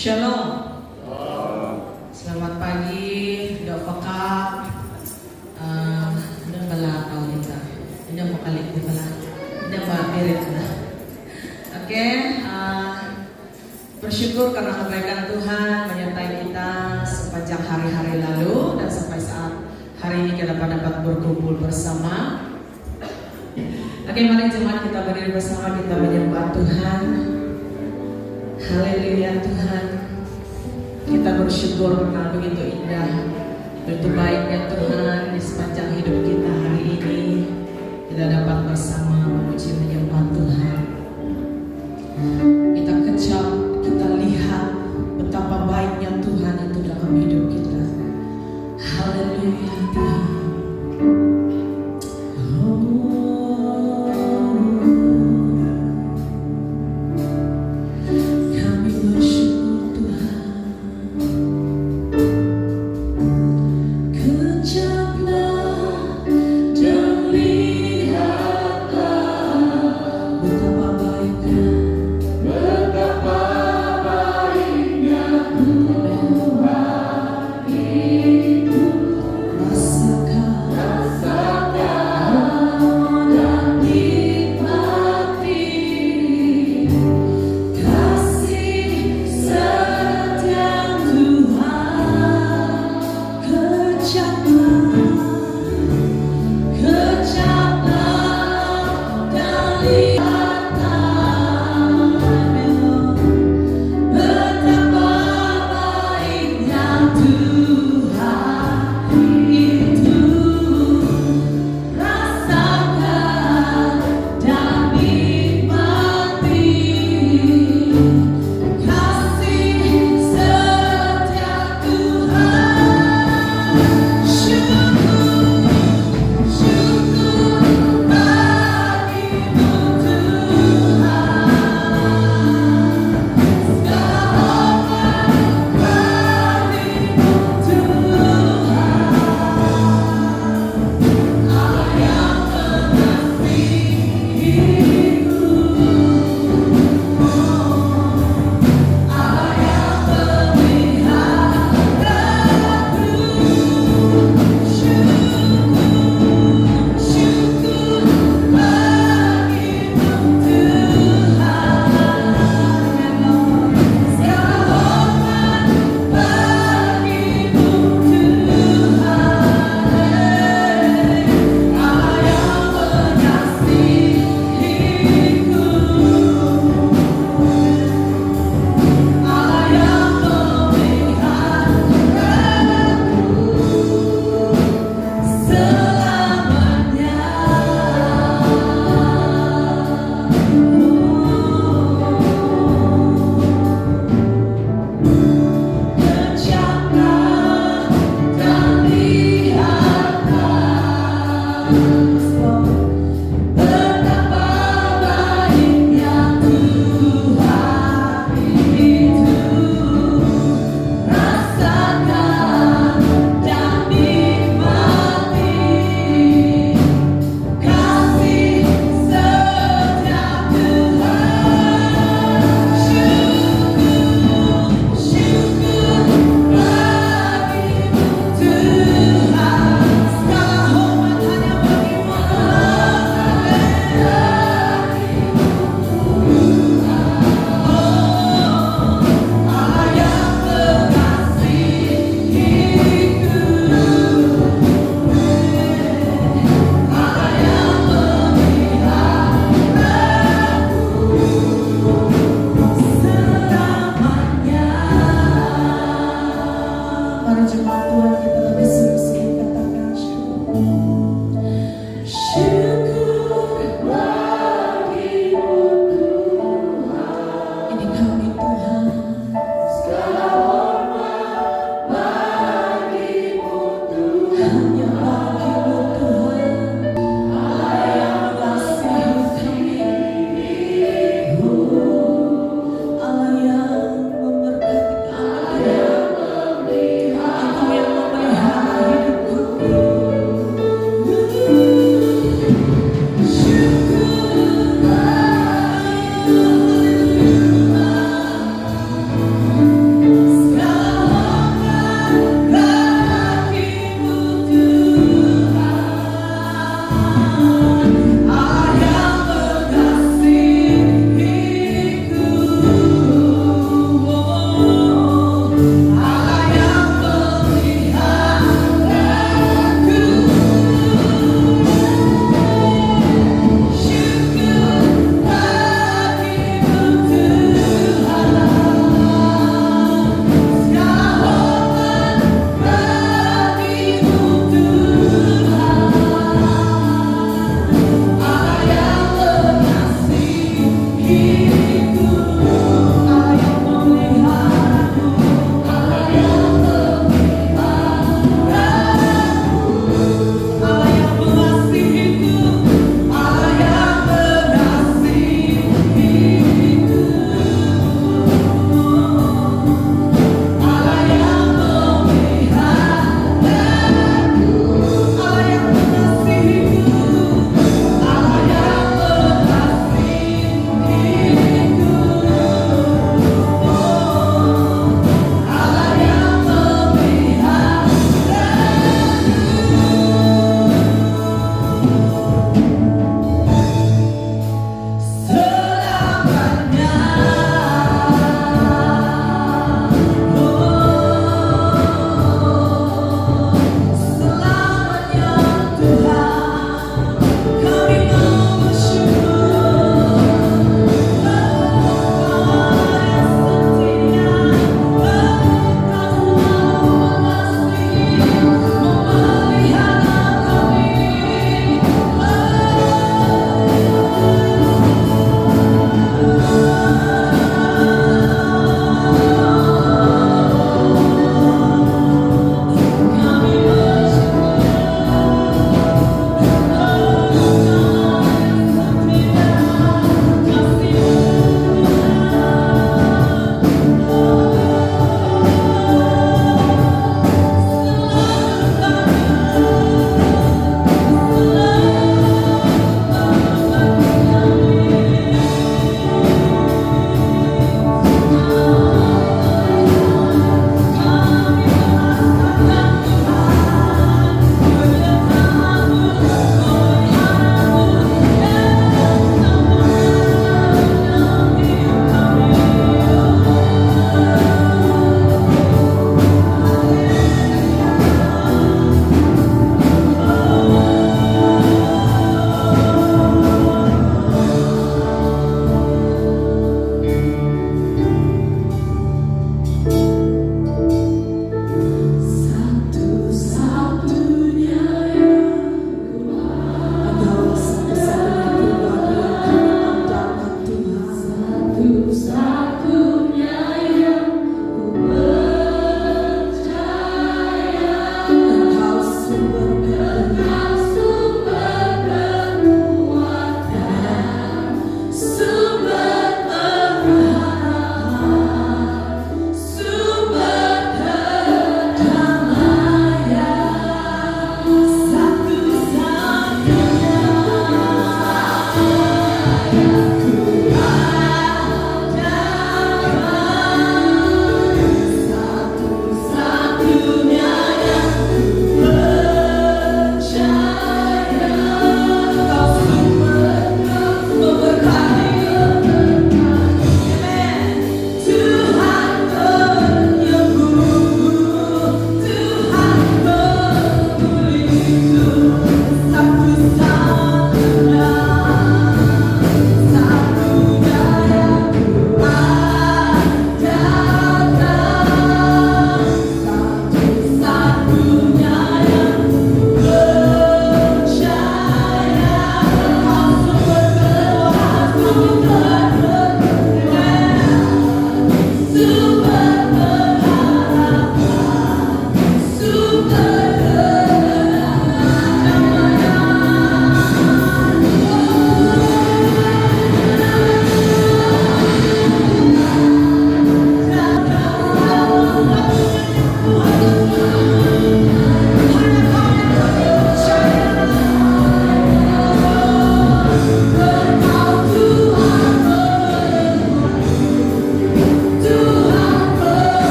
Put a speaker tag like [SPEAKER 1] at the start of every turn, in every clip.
[SPEAKER 1] Shalom. Selamat pagi, Dok Fakak. Udah bala kau kita. Udah mau kali kita bala. Udah mbak berit lah. Oke. Bersyukur karena kebaikan Tuhan menyertai kita sepanjang hari-hari lalu dan sampai saat hari ini kita dapat berkumpul bersama. Oke, mari jemaat kita berdiri bersama, kita menyembah Tuhan. Haleluya Tuhan. Kita bersyukur karena begitu indah, begitu baiknya Tuhan di sepanjang hidup kita hari ini. Kita dapat bersama memuji menyembah Tuhan. Kita kecap, kita lihat betapa baiknya Tuhan itu dalam hidup kita. Haleluya Tuhan.
[SPEAKER 2] Betapa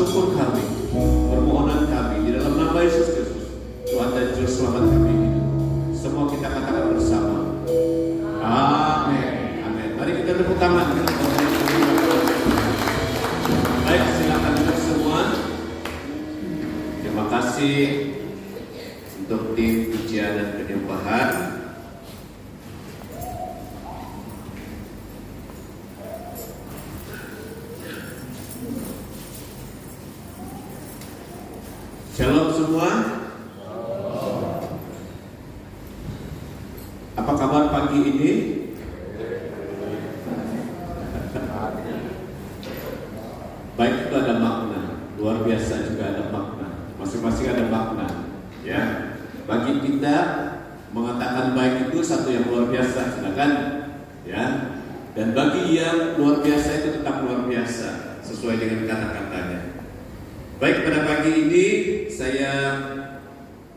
[SPEAKER 2] syukur kami, permohonan kami di dalam nama Yesus Kristus, Tuhan dan Juru Selamat kami ini. Semua kita katakan bersama. Amin. Amin. Mari kita tepuk tangan. Baik, silakan duduk semua. Terima kasih untuk tim pujian dan penyembahan. Shalom semua. Apa kabar pagi ini? Baik, itu ada makna. Luar biasa juga ada makna. Masing-masing ada makna. Ya, bagi kita mengatakan baik itu satu yang luar biasa, silakan. Ya, dan bagi yang luar biasa itu tetap luar biasa sesuai dengan kata-katanya. Baik, pada pagi ini saya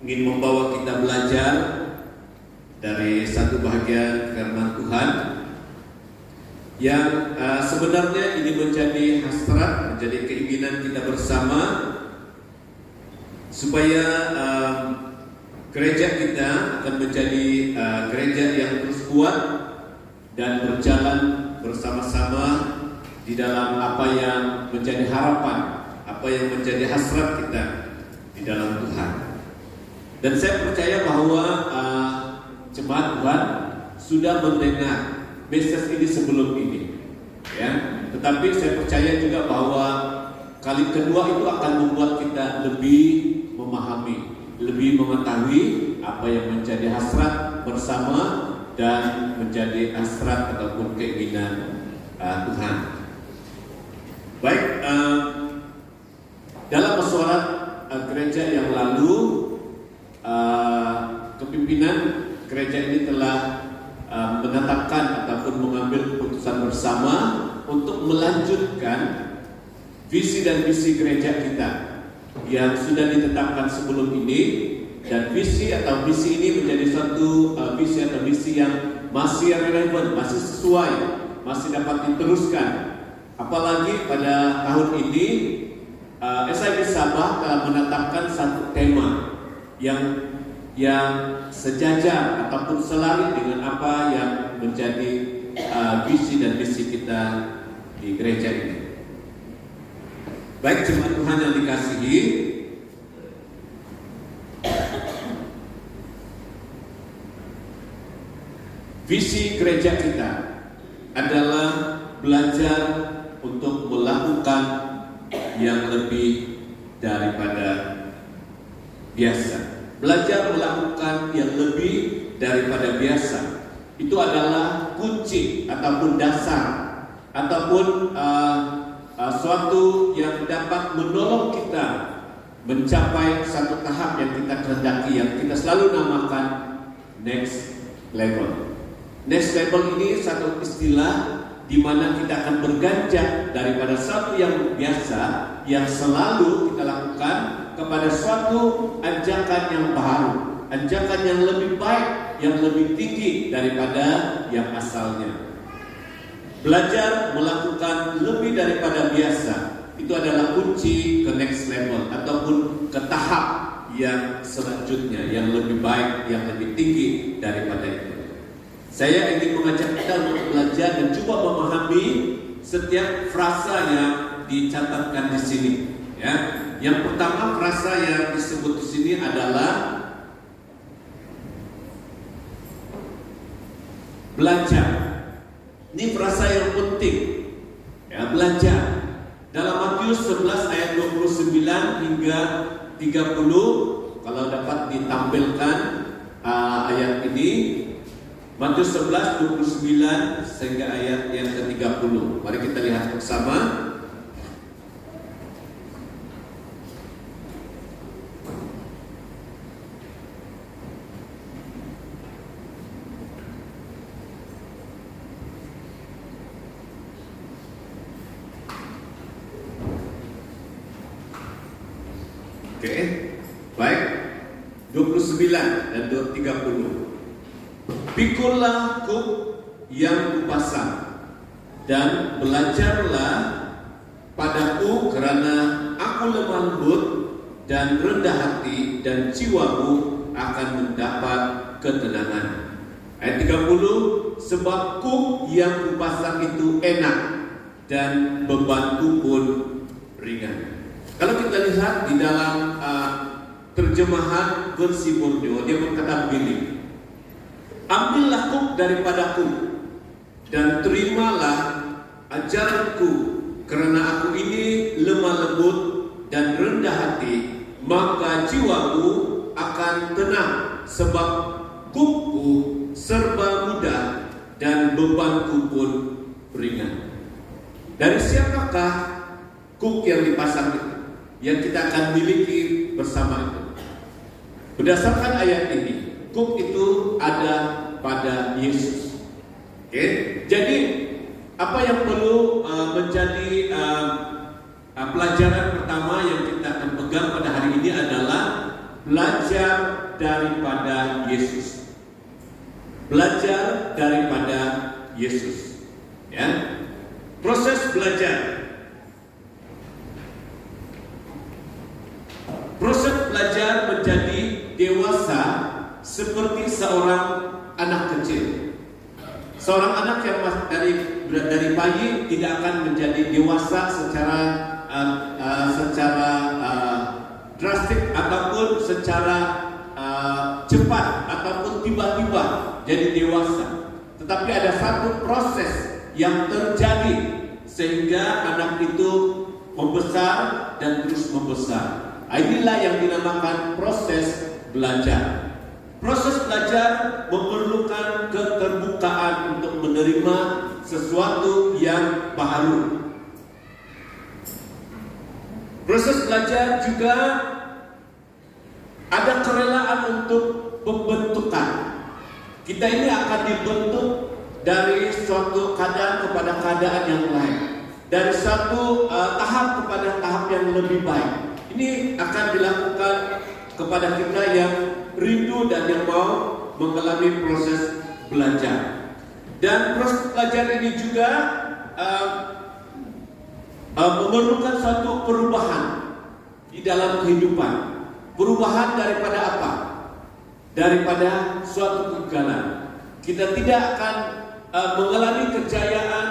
[SPEAKER 2] ingin membawa kita belajar dari satu bahagian firman Tuhan yang sebenarnya ini menjadi hasrat, menjadi keinginan kita bersama supaya gereja kita akan menjadi gereja yang terus kuat dan berjalan bersama-sama di dalam apa yang menjadi harapan, apa yang menjadi hasrat kita di dalam Tuhan. Dan saya percaya bahwa jemaat Tuhan sudah mendengar message ini sebelum ini, ya. Tetapi saya percaya juga bahwa kali kedua itu akan membuat kita lebih memahami, lebih mengetahui apa yang menjadi hasrat bersama dan menjadi hasrat ataupun keinginan Tuhan. Baik. Dalam mesyuarat gereja yang lalu, kepimpinan gereja ini telah menetapkan ataupun mengambil keputusan bersama untuk melanjutkan visi dan misi gereja kita yang sudah ditetapkan sebelum ini, dan visi atau misi ini menjadi suatu visi atau misi yang masih relevan, masih sesuai, masih dapat diteruskan. Apalagi pada tahun ini SIB Sabah telah menetapkan satu tema yang sejajar ataupun selaras dengan apa yang menjadi visi dan misi kita di gereja ini. Baik, jemaat Tuhan yang dikasihi, visi gereja kita adalah belajar untuk melakukan yang lebih daripada biasa. Belajar melakukan yang lebih daripada biasa itu adalah kunci ataupun dasar ataupun suatu yang dapat menolong kita mencapai satu tahap yang kita kehendaki, yang kita selalu namakan next level. Next level ini satu istilah di mana kita akan berganjak daripada satu yang biasa yang selalu kita lakukan kepada suatu anjakan yang baru, anjakan yang lebih baik, yang lebih tinggi daripada yang asalnya. Belajar melakukan lebih daripada biasa itu adalah kunci ke next level ataupun ke tahap yang selanjutnya, yang lebih baik, yang lebih tinggi daripada itu. Saya ingin mengajak kita untuk belajar dan coba memahami setiap frasa yang dicatatkan di sini. Ya, yang pertama frasa yang disebut di sini adalah belajar. Ini frasa yang penting. Ya, belajar. Dalam Matius 11 ayat 29 hingga 30, kalau dapat ditampilkan ayat ini. Matius 11, 29 sehingga ayat yang ke-30. Mari kita lihat bersama. Oke, baik. 29 dan 30. Pikullah kuk yang kupasang dan belajarlah padaku karena aku lemah lembut dan rendah hati, dan jiwamu akan mendapat ketenangan. Ayat 30, sebab kuk yang kupasang itu enak dan bebanku pun ringan. Kalau kita lihat di dalam terjemahan versi Borneo, dia berkata begini, ambillah kuk daripadaku dan terimalah ajaranku, karena aku ini lemah lembut dan rendah hati, maka jiwamu akan tenang, sebab kukku serba mudah dan bebanku pun ringan. Dari siapakah kuk yang dipasang itu, yang kita akan miliki bersama itu? Berdasarkan ayat ini, kuk itu ada pada Yesus. Oke? Jadi apa yang perlu menjadi pelajaran pertama yang kita akan pegang pada hari ini adalah belajar daripada Yesus. Belajar daripada Yesus. Ya. Proses belajar. Proses belajar menjadi dewasa seperti seorang anak kecil. Seorang anak yang dari bayi tidak akan menjadi dewasa secara drastik ataupun secara cepat ataupun tiba-tiba jadi dewasa. Tetapi ada satu proses yang terjadi sehingga anak itu membesar dan terus membesar. Inilah yang dinamakan proses belajar. Proses belajar memerlukan keterbukaan untuk menerima sesuatu yang baru. Proses belajar juga ada kerelaan untuk pembentukan. Kita ini akan dibentuk dari suatu keadaan kepada keadaan yang lain, dari satu tahap kepada tahap yang lebih baik. Ini akan dilakukan kepada kita yang rindu dan yang mau mengalami proses belajar. Dan proses belajar ini juga memerlukan suatu perubahan di dalam kehidupan. Perubahan daripada apa? Daripada suatu kegagalan. Kita tidak akan mengalami kejayaan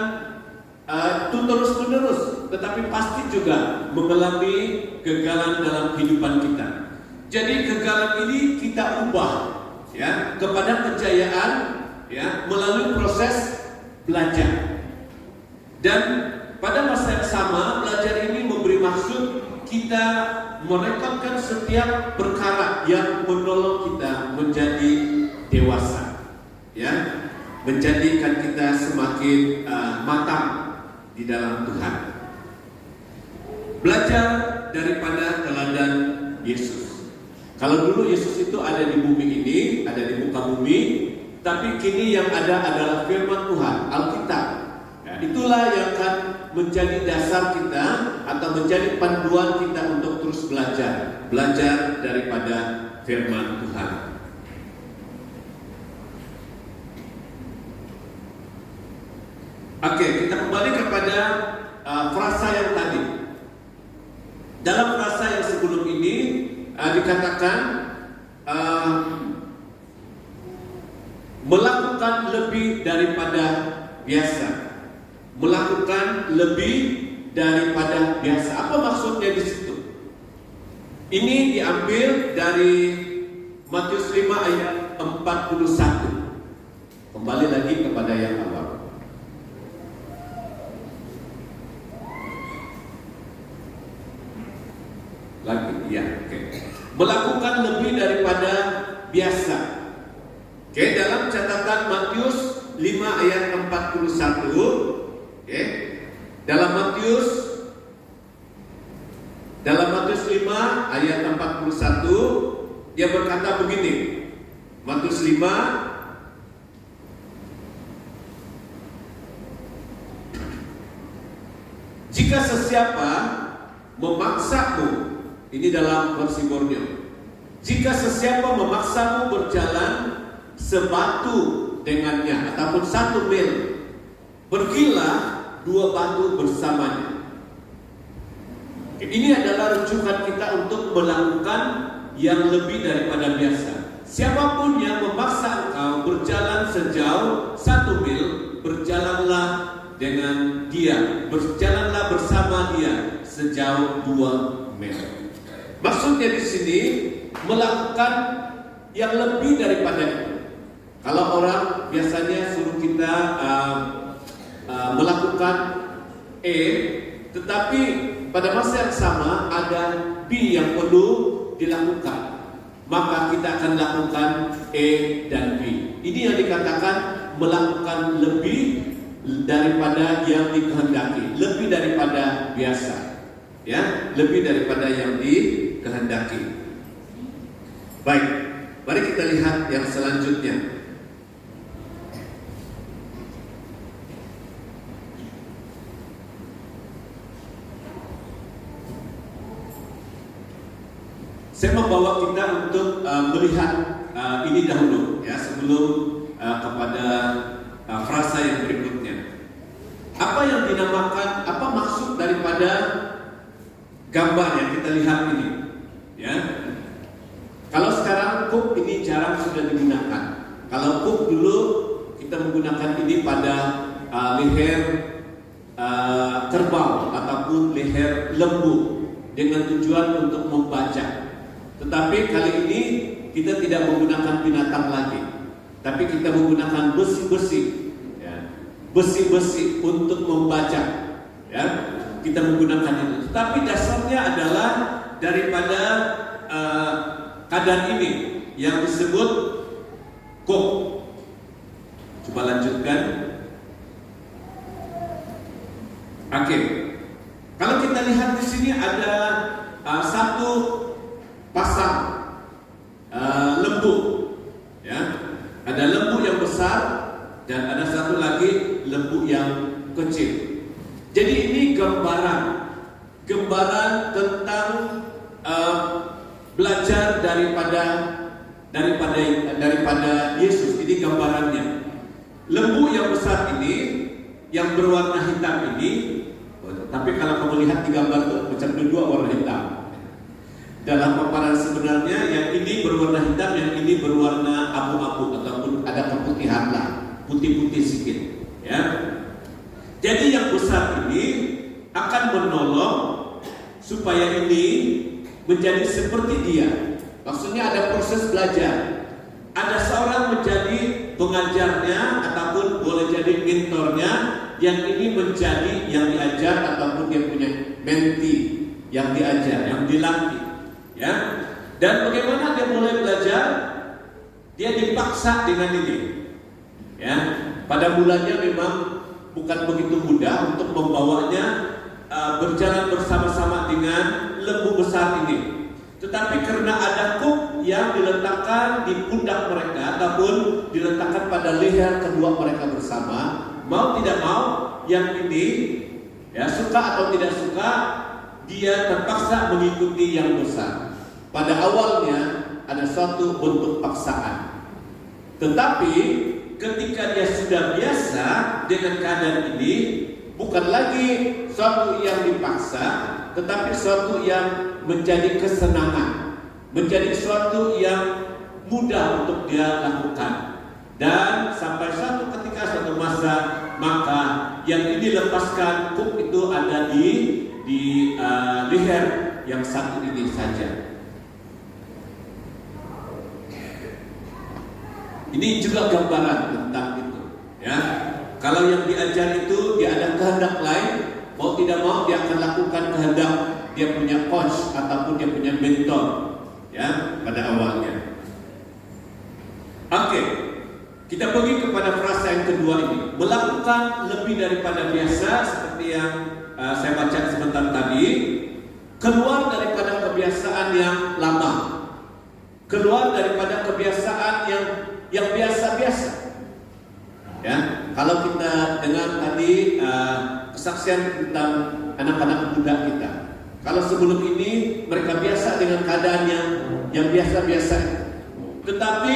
[SPEAKER 2] terus-menerus, tetapi pasti juga mengalami kegagalan dalam kehidupan kita. Jadi kegagalan ini kita ubah ya kepada kejayaan ya melalui proses belajar. Dan pada masa yang sama, belajar ini memberi maksud kita merekodkan setiap perkara yang menolong kita menjadi dewasa, ya, menjadikan kita semakin matang di dalam Tuhan. Belajar daripada teladan Yesus. Kalau dulu Yesus itu ada di bumi ini, ada di muka bumi, tapi kini yang ada adalah firman Tuhan, Alkitab. Ya, itulah yang akan menjadi dasar kita atau menjadi panduan kita untuk terus belajar daripada firman Tuhan. Oke, kita kembali kepada frasa yang tadi. Dalam frasa yang sebelum ini dikatakan melakukan lebih daripada biasa. Melakukan lebih daripada biasa. Apa maksudnya di situ? Ini diambil dari Matius 5 ayat 41. Kembali lagi kepada yang awal. Lagi, ya, oke. Melakukan lebih daripada biasa. Oke, dalam catatan Matius 5 ayat 41. Oke. Dalam Matius 5 ayat 41 dia berkata begini. Matius 5 jika sesiapa memaksamu, ini dalam versi Borneo, jika sesiapa memaksamu berjalan sebatu dengannya ataupun 1 mil, pergilah 2 batu bersamanya. Ini adalah rujukan kita untuk melakukan yang lebih daripada biasa. Siapapun yang memaksa engkau berjalan sejauh 1 mil, berjalanlah dengan dia, berjalanlah bersama dia sejauh 2 mil. Maksudnya di sini melakukan yang lebih daripada itu. Kalau orang biasanya suruh kita melakukan E, tetapi pada masa yang sama ada B yang perlu dilakukan, maka kita akan lakukan E dan B. Ini yang dikatakan melakukan lebih daripada yang dikehendaki, lebih daripada biasa, ya, lebih daripada yang dikehendaki. Baik, mari kita lihat yang selanjutnya. Saya membawa kita untuk melihat ini dahulu, ya, sebelum kepada frasa yang berikutnya. Apa yang dinamakan, apa maksud daripada gambar yang kita lihat ini? Ya, kalau sekarang cup ini jarang sudah digunakan. Kalau cup dulu kita menggunakan ini pada leher kerbau ataupun leher lembu dengan tujuan untuk membaca. Tetapi kali ini kita tidak menggunakan binatang lagi, tapi kita menggunakan besi-besi, ya, besi-besi untuk membaca, ya, kita menggunakan itu. Tetapi dasarnya adalah daripada keadaan ini yang disebut kop. Coba lanjutkan. Oke. Kalau kita lihat di sini ada satu pasang lembu, ya, ada lembu yang besar dan ada satu lagi lembu yang kecil. Jadi ini gambaran tentang belajar daripada Yesus. Ini gambarannya. Lembu yang besar ini, yang berwarna hitam ini, tapi kalau kamu lihat di gambar itu macam dua warna hitam. Dalam paparan sebenarnya yang ini berwarna hitam, yang ini berwarna abu-abu ataupun ada keputihan lah, putih-putih sedikit, ya. Jadi yang besar ini akan menolong supaya ini menjadi seperti dia. Maksudnya ada proses belajar. Ada seorang menjadi pengajarnya ataupun boleh jadi mentornya, yang ini menjadi yang diajar ataupun dia punya menti yang diajar, yang dilatih. Ya, dan bagaimana dia mulai belajar? Dia dipaksa dengan ini. Ya, pada mulanya memang bukan begitu mudah untuk membawanya berjalan bersama-sama dengan lembu besar ini. Tetapi karena ada kuk yang diletakkan di pundak mereka ataupun diletakkan pada leher kedua mereka bersama, mau tidak mau yang ini, ya, suka atau tidak suka, dia terpaksa mengikuti yang besar. Pada awalnya ada suatu bentuk paksaan, tetapi ketika dia sudah biasa dengan keadaan ini, bukan lagi suatu yang dipaksa, tetapi suatu yang menjadi kesenangan, menjadi suatu yang mudah untuk dia lakukan. Dan sampai suatu ketika, suatu masa, maka yang ini lepaskan kuk itu ada di leher yang satu ini saja. Ini juga gambaran tentang itu, ya. Kalau yang diajar itu dia ada kehendak lain, mau tidak mau dia akan lakukan kehendak dia punya coach ataupun dia punya mentor, ya, pada awalnya. Oke, kita pergi kepada frasa yang kedua ini, melakukan lebih daripada biasa, seperti yang saya baca sebentar tadi, keluar daripada kebiasaan yang lama, keluar daripada kebiasaan yang biasa-biasa. Ya, kalau kita dengar tadi kesaksian tentang anak-anak muda kita, kalau sebelum ini mereka biasa dengan keadaan yang biasa-biasa, tetapi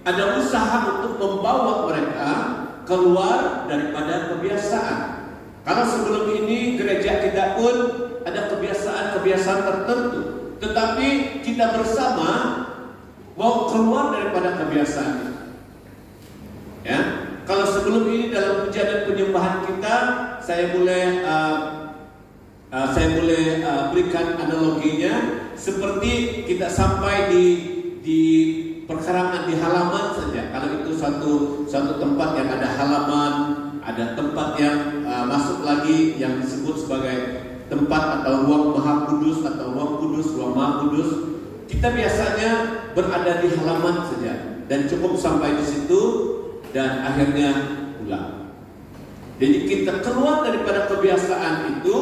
[SPEAKER 2] ada usaha untuk membawa mereka keluar daripada kebiasaan. Kalau sebelum ini gereja kita pun ada kebiasaan kebiasaan tertentu, tetapi kita bersama mau keluar daripada kebiasaan itu. Ya, kalau sebelum ini dalam pujian dan penyembahan kita, saya boleh berikan analoginya seperti kita sampai di perkarangan, di halaman saja. Kalau itu suatu tempat yang ada halaman, ada tempat yang masuk lagi yang disebut sebagai tempat atau ruang Maha Kudus atau ruang kudus, ruang Maha Kudus. Kita biasanya berada di halaman saja dan cukup sampai di situ dan akhirnya pulang. Jadi kita keluar daripada kebiasaan itu,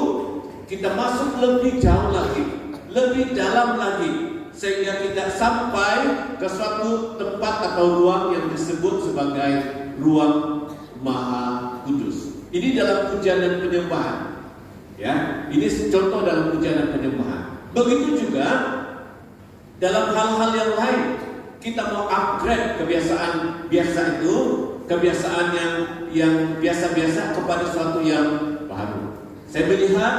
[SPEAKER 2] kita masuk lebih jauh lagi, lebih dalam lagi, sehingga kita sampai ke suatu tempat atau ruang yang disebut sebagai ruang Maha Kudus. Ini dalam pujian dan penyembahan. Ya, ini contoh dalam pujian dan penyembahan. Begitu juga dalam hal-hal yang lain, kita mau upgrade kebiasaan biasa itu, kebiasaan yang biasa-biasa kepada sesuatu yang baru. Saya melihat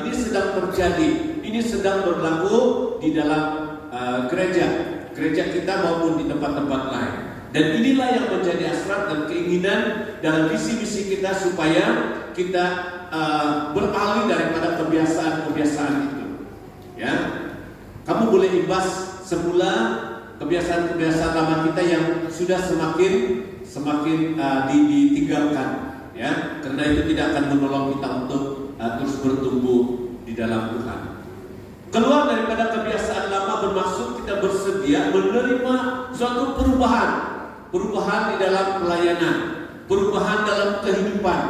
[SPEAKER 2] ini sedang terjadi, ini sedang berlaku di dalam gereja kita maupun di tempat-tempat lain. Dan inilah yang menjadi hasrat dan keinginan dalam visi-misi kita supaya kita beralih daripada kebiasaan-kebiasaan itu. Ya, kamu boleh imbas semula kebiasaan-kebiasaan lama kita yang sudah semakin ditinggalkan, ya, karena itu tidak akan menolong kita untuk terus bertumbuh di dalam Tuhan. Keluar daripada kebiasaan lama bermaksud kita bersedia menerima suatu perubahan di dalam pelayanan, perubahan dalam kehidupan,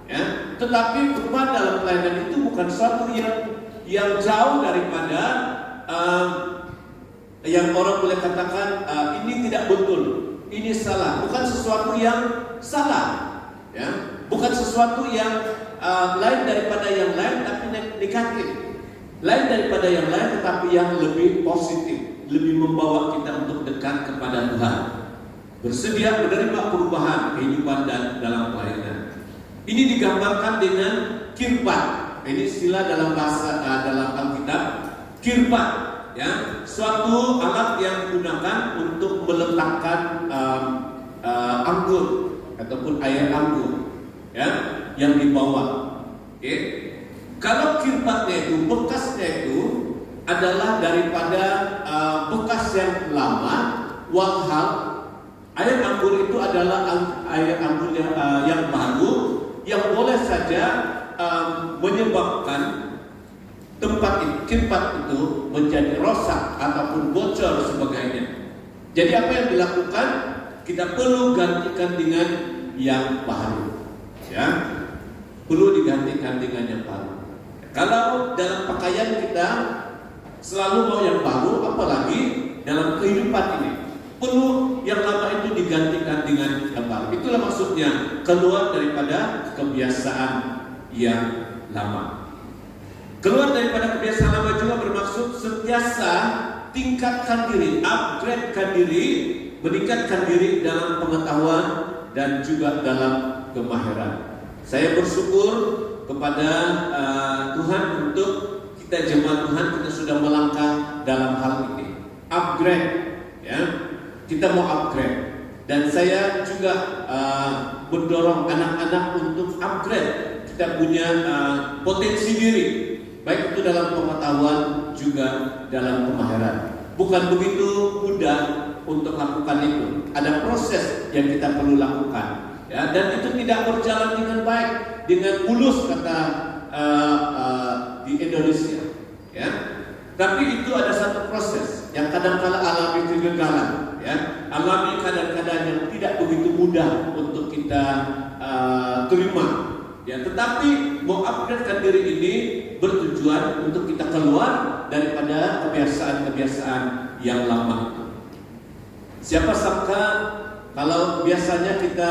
[SPEAKER 2] ya. Tetapi perubahan dalam pelayanan itu bukan suatu yang jauh daripada yang orang boleh katakan ini tidak betul, ini salah, bukan sesuatu yang salah, ya, bukan sesuatu yang lain daripada yang lain tapi negatif, lain daripada yang lain tetapi yang lebih positif, lebih membawa kita untuk dekat kepada Tuhan, bersedia menerima perubahan kehidupan dan dalam pelayanan. Ini digambarkan dengan kirbat. Ini istilah dalam bahasa dalam Alkitab, kirbat, ya, suatu alat yang digunakan untuk meletakkan anggur ataupun air anggur, ya, yang dibawa. Oke. Kalau kirbatnya itu, bekasnya itu adalah daripada bekas yang lama, walhal air anggur itu adalah air anggur yang baru yang boleh saja menyebabkan tempat kirbat itu menjadi rosak ataupun bocor sebagainya. Jadi apa yang dilakukan? Kita perlu gantikan dengan yang baru, ya, perlu digantikan dengan yang baru. Kalau dalam pakaian kita selalu mau yang baru, apalagi dalam kehidupan ini perlu yang lama itu digantikan dengan yang baru. Itulah maksudnya keluar daripada kebiasaan yang lama. Keluar daripada kebiasaan lama juga bermaksud sentiasa tingkatkan diri, upgradekan diri, meningkatkan diri dalam pengetahuan dan juga dalam kemahiran. Saya bersyukur kepada Tuhan untuk kita jemaat Tuhan, kita sudah melangkah dalam hal ini. Upgrade, ya, kita mau upgrade. Dan saya juga mendorong anak-anak untuk upgrade. Kita punya potensi diri, baik itu dalam pengetahuan juga dalam kemahiran. Bukan begitu mudah untuk lakukan itu. Ada proses yang kita perlu lakukan, ya, dan itu tidak berjalan dengan baik, dengan mulus kata di Indonesia, ya. Tapi itu ada satu proses yang kadang-kala alami kegagalan, ya, alami kadang-kadang yang tidak begitu mudah untuk kita terima, ya. Tetapi mau upgradekan diri ini bertujuan untuk kita keluar daripada kebiasaan-kebiasaan yang lama itu. Siapa sangka kalau biasanya kita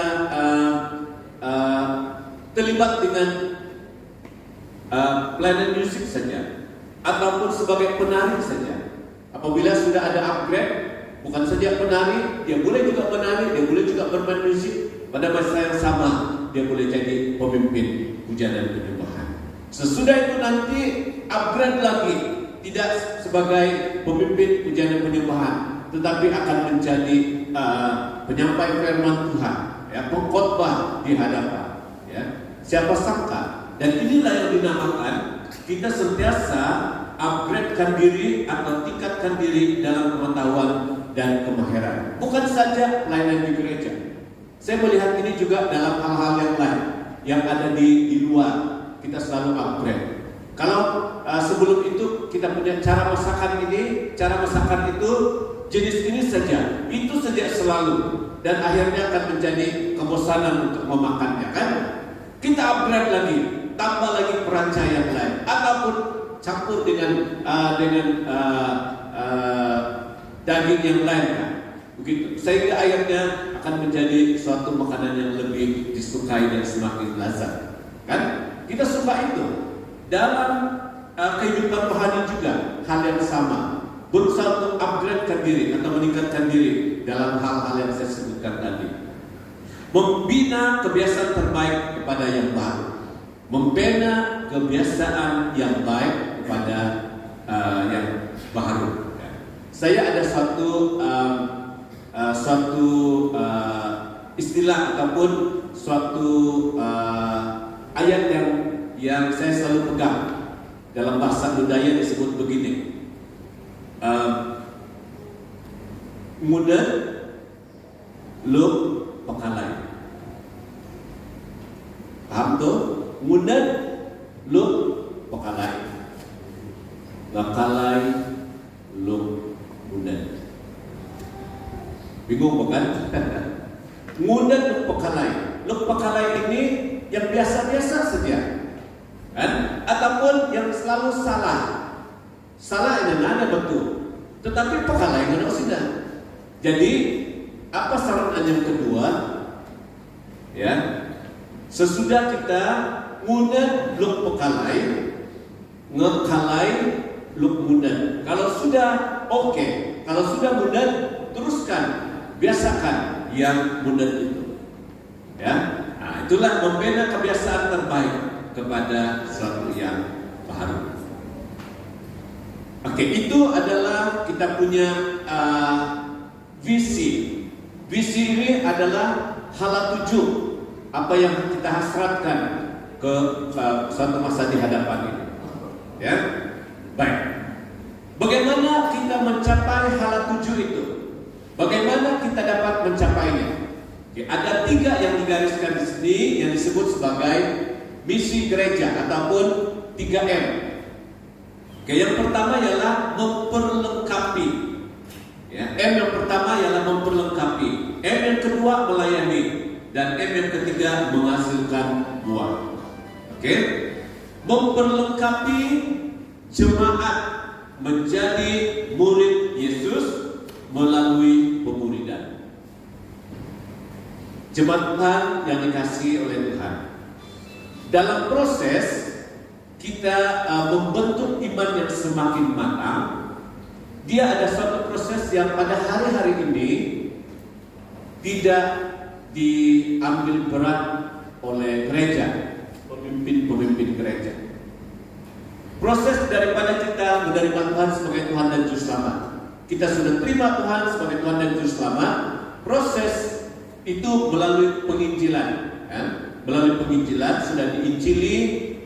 [SPEAKER 2] terlibat dengan pelayanan musik saja ataupun sebagai penari saja, apabila sudah ada upgrade, bukan saja penari, dia boleh juga menari, dia boleh juga bermain musik, pada masa yang sama dia boleh jadi pemimpin pujian dan penyembahan. Sesudah itu nanti upgrade lagi, tidak sebagai pemimpin pujian dan penyembahan, tetapi akan menjadi penyampai firman Tuhan, ya, pengkhotbah di hadapan. Ya. Siapa sangka? Dan inilah yang dinamakan kita sentiasa upgradekan diri atau tingkatkan diri dalam pengetahuan dan kemahiran. Bukan saja pelayanan di gereja. Saya melihat ini juga dalam hal-hal yang lain yang ada di luar. Kita selalu upgrade. Kalau sebelum itu kita punya cara masakan ini, cara masakan itu jenis ini saja, itu saja selalu, dan akhirnya akan menjadi kebosanan untuk memakannya, kan? Kita upgrade lagi, tambah lagi perancangan yang lain, ataupun campur dengan daging yang lain, kan? Begitu, sehingga akhirnya akan menjadi suatu makanan yang lebih disukai dan semakin lezat, kan? Kita suka itu. Dalam kehidupan rohani juga hal yang sama, berusaha untuk upgradekan diri atau meningkatkan diri dalam hal-hal yang saya sebutkan tadi. Membina kebiasaan terbaik kepada yang baru, membina kebiasaan yang baik kepada yang baru. Saya ada suatu istilah ataupun suatu ayat yang saya selalu pegang. Dalam bahasa budaya disebut begini, muda lu pekalai. Paham tuh? Muda lu pekalai, pekalai lu muda. Bingung bukan? Muda lu pekalai. Lu pekalai ini yang biasa-biasa saja, kan? Ataupun yang selalu salah. Salah ini ada betul, tetapi pekalai nggak sudah. Jadi apa saran yang kedua? Ya, sesudah kita muda belum pekalai, ngekalai belum muda. Kalau sudah oke, kalau sudah muda teruskan, biasakan yang muda itu. Ya, nah itulah membina kebiasaan terbaik kepada sesuatu yang baru. Oke, itu adalah kita punya visi. Visi ini adalah hala tuju, apa yang kita hasratkan ke suatu masa di hadapan ini. Ya, baik. Bagaimana kita mencapai hala tuju itu? Bagaimana kita dapat mencapainya? Oke, ada 3 yang digariskan di sini yang disebut sebagai misi gereja ataupun 3M. Oke, yang pertama ialah memperlengkapi. Ya, M yang pertama ialah memperlengkapi. M yang kedua melayani, dan M yang ketiga menghasilkan buah. Oke, memperlengkapi jemaat menjadi murid Yesus melalui pemuridan. Jemaat Tuhan yang dikasihi oleh Tuhan, dalam proses kita membentuk iman yang semakin matang, dia ada suatu proses yang pada hari-hari ini tidak diambil berat oleh gereja, pemimpin gereja. Proses daripada kita menerima Tuhan sebagai Tuhan dan Juru Selamat, kita sudah terima Tuhan sebagai Tuhan dan Juru Selamat. Proses itu melalui penginjilan, kan? Melalui penginjilan sudah diinjili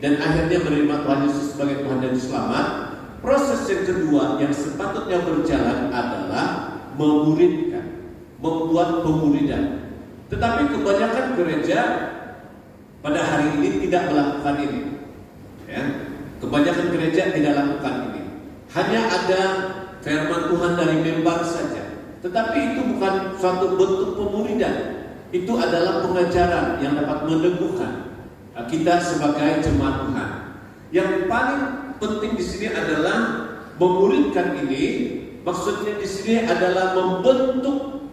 [SPEAKER 2] dan akhirnya menerima Tuhan Yesus sebagai Tuhan dan Juru Selamat. Proses yang kedua yang sepatutnya berjalan adalah memuridkan, membuat pemuridan. Tetapi kebanyakan gereja pada hari ini tidak melakukan ini. Ya, kebanyakan gereja tidak lakukan ini. Hanya ada firman Tuhan dari mimbar saja. Tetapi itu bukan suatu bentuk pemuridan. Itu adalah pengajaran yang dapat meneguhkan kita sebagai jemaat Tuhan. Yang paling penting di sini adalah memuridkan ini. Maksudnya di sini adalah membentuk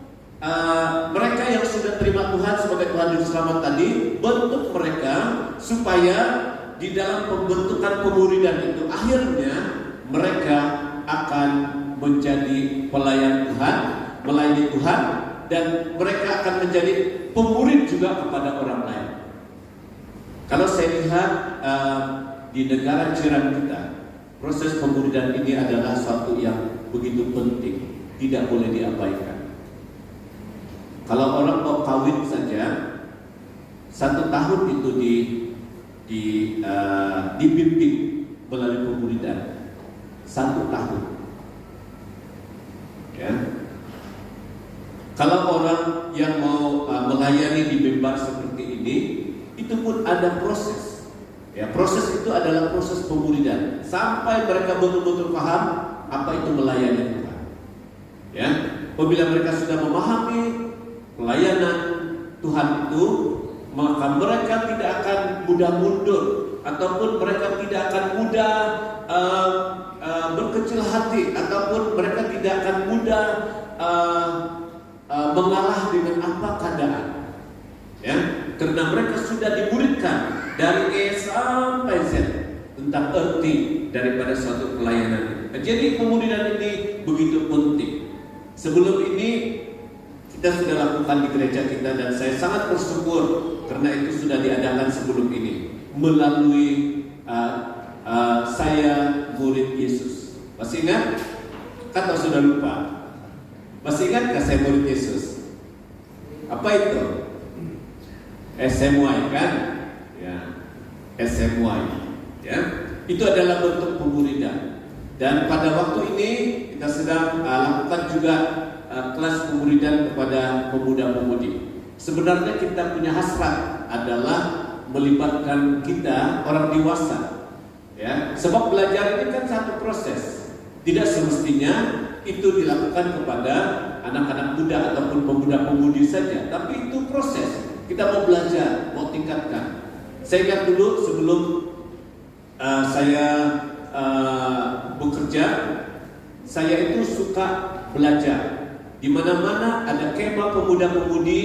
[SPEAKER 2] mereka yang sudah terima Tuhan sebagai Tuhan dan Selamat tadi, bentuk mereka supaya di dalam pembentukan pemuridan itu akhirnya mereka akan menjadi pelayan Tuhan, melayani Tuhan, dan mereka akan menjadi pemurid juga kepada orang lain. Kalau saya lihat di negara jiran kita, Proses pemuridan ini adalah suatu yang begitu penting, tidak boleh diabaikan. Kalau orang mau kawin saja, 1 tahun itu dibimbing melalui pemuridan. 1 tahun. Ya. Kalau orang yang mau melayani di mimbar seperti ini, itu pun ada proses. Ya, proses itu adalah proses pemuridan sampai mereka betul-betul paham apa itu melayani Tuhan. Ya, apabila mereka sudah memahami pelayanan Tuhan itu, maka mereka tidak akan mudah mundur ataupun mereka tidak akan mudah berkecil hati ataupun mereka tidak akan mudah mengalah dengan apa keadaan. Ya, karena mereka sudah dimuridkan dari A sampai Z tentang arti daripada suatu pelayanan. Jadi pemuridan ini begitu penting. Sebelum ini kita sudah lakukan di gereja kita dan saya sangat bersyukur karena itu sudah diadakan sebelum ini melalui saya murid Yesus. Masih ingat? Atau sudah lupa? Masih ingat gak saya murid Yesus? Apa itu? SMY kan? Ya, SMY. Ya, itu adalah bentuk pemuridan. Dan pada waktu ini kita sedang lakukan juga kelas pemuridan kepada pemuda-pemudi. Sebenarnya kita punya hasrat adalah melibatkan kita orang dewasa. Ya, sebab belajar ini kan satu proses. Tidak semestinya itu dilakukan kepada anak-anak muda ataupun pemuda-pemudi saja, tapi itu proses. Kita mau belajar, mau tingkatkan. Saya ingat dulu sebelum saya bekerja, saya itu suka belajar. Di mana-mana ada kemah pemuda-pemudi,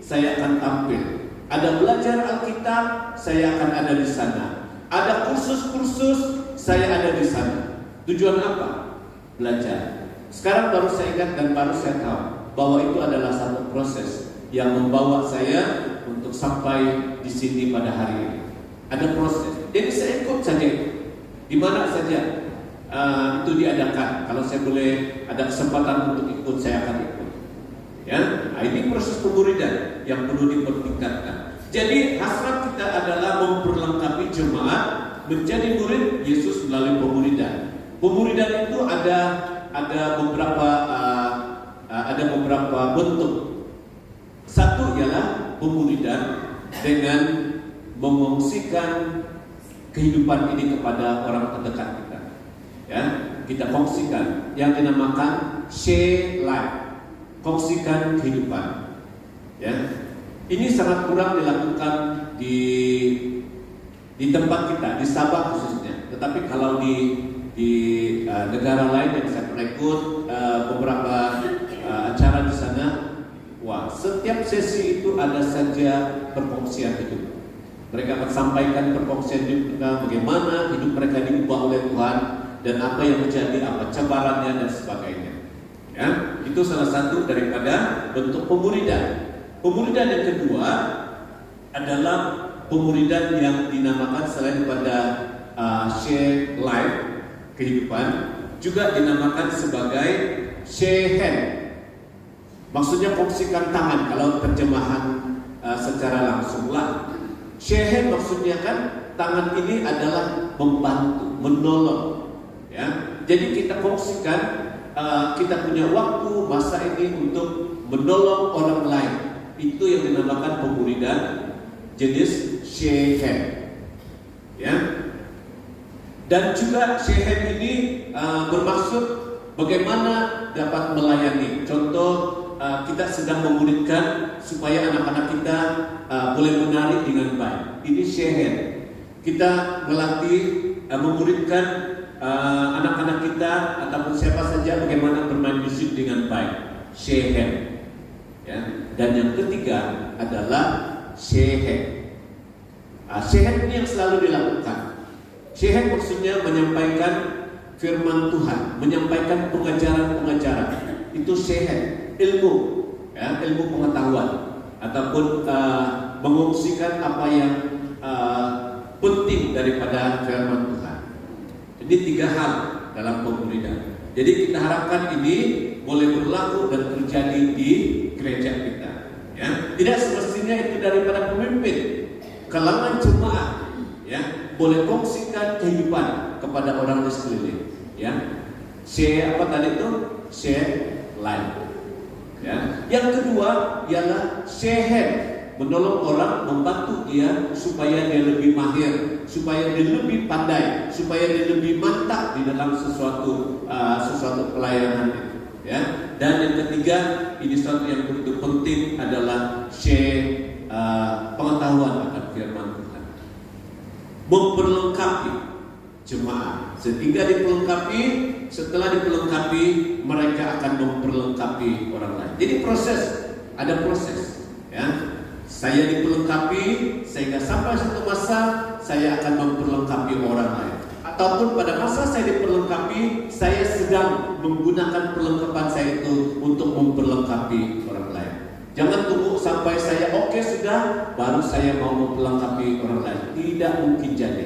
[SPEAKER 2] saya akan tampil. Ada belajar Alkitab, saya akan ada di sana. Ada kursus-kursus, saya ada di sana. Tujuan apa? Belajar. Sekarang baru saya ingat dan baru saya tahu bahwa itu adalah satu proses yang membawa saya untuk sampai di sini pada hari ini. Ada proses. Jadi saya ikut saja di mana saja itu diadakan. Kalau saya boleh ada kesempatan untuk ikut, saya akan ikut. Ya, nah, ini proses pemuridan yang perlu dipertingkatkan. Jadi hasrat kita adalah memperlengkapi jemaat menjadi murid Yesus melalui pemuridan. Pemuridan itu ada beberapa bentuk. Satu ialah pemuridan dengan mengongsikan kehidupan ini kepada orang terdekat kita. Ya, kita kongsikan yang dinamakan share life. Kongsikan kehidupan. Ya. Ini sangat kurang dilakukan di tempat kita, di Sabah khususnya. Tetapi kalau di negara lain yang saya pernah ikut beberapa acara di sana, wah, setiap sesi itu ada saja perkongsian hidup. Mereka akan sampaikan perkongsian hidup mereka, bagaimana hidup mereka diubah oleh Tuhan dan apa yang menjadi apa cabarannya dan sebagainya. Ya, itu salah satu daripada bentuk pemuridan. Pemuridan yang kedua adalah pemuridan yang dinamakan selain pada share life kehidupan, juga dinamakan sebagai share hand. Maksudnya kongsikan tangan kalau terjemahan secara langsung lah. Share hand maksudnya kan tangan ini adalah membantu, menolong. Ya, jadi kita kongsikan. Kita punya waktu masa ini untuk menolong orang lain. Itu yang dinamakan pemuridan jenis share hand. Ya. Dan juga share hand ini bermaksud bagaimana dapat melayani. Contoh kita sedang memuridkan supaya anak-anak kita boleh menari dengan baik. Ini share hand. Kita melatih memuridkan anak-anak kita ataupun siapa saja bagaimana bermain musik dengan baik. Share hand. Ya. Dan yang ketiga adalah share hand. Share hand ini yang selalu dilakukan. Share hand maksudnya menyampaikan firman Tuhan, menyampaikan pengajaran-pengajaran. Itu share hand. Ilmu, ya, ilmu pengetahuan ataupun mengungsikan apa yang penting daripada firman Tuhan. Ini 3 hal dalam pemuridan. Jadi kita harapkan ini boleh berlaku dan terjadi di gereja kita. Ya, tidak semestinya itu daripada pemimpin, kalangan jemaat, ya, boleh kongsikan kehidupan kepada orang di sekeliling. Ya, share apa tadi itu? Share life. Ya. Yang kedua ialah share hand, menolong orang, membantu dia supaya dia lebih mahir, supaya dia lebih pandai, supaya dia lebih mantap di dalam sesuatu pelayanan itu. Ya. Dan yang ketiga, ini suatu yang begitu penting adalah share pengetahuan akan firman Tuhan, memperlengkapi jemaat. Sehingga setelah dipelengkapi, mereka akan memperlengkapi orang lain. Jadi ada proses. Ya. Saya dipelengkapi sehingga sampai satu masa saya akan memperlengkapi orang lain. Ataupun pada masa saya diperlengkapi, saya sedang menggunakan perlengkapan saya itu untuk memperlengkapi orang lain. Jangan tunggu sampai saya oke sudah, baru saya mau memperlengkapi orang lain. Tidak mungkin jadi.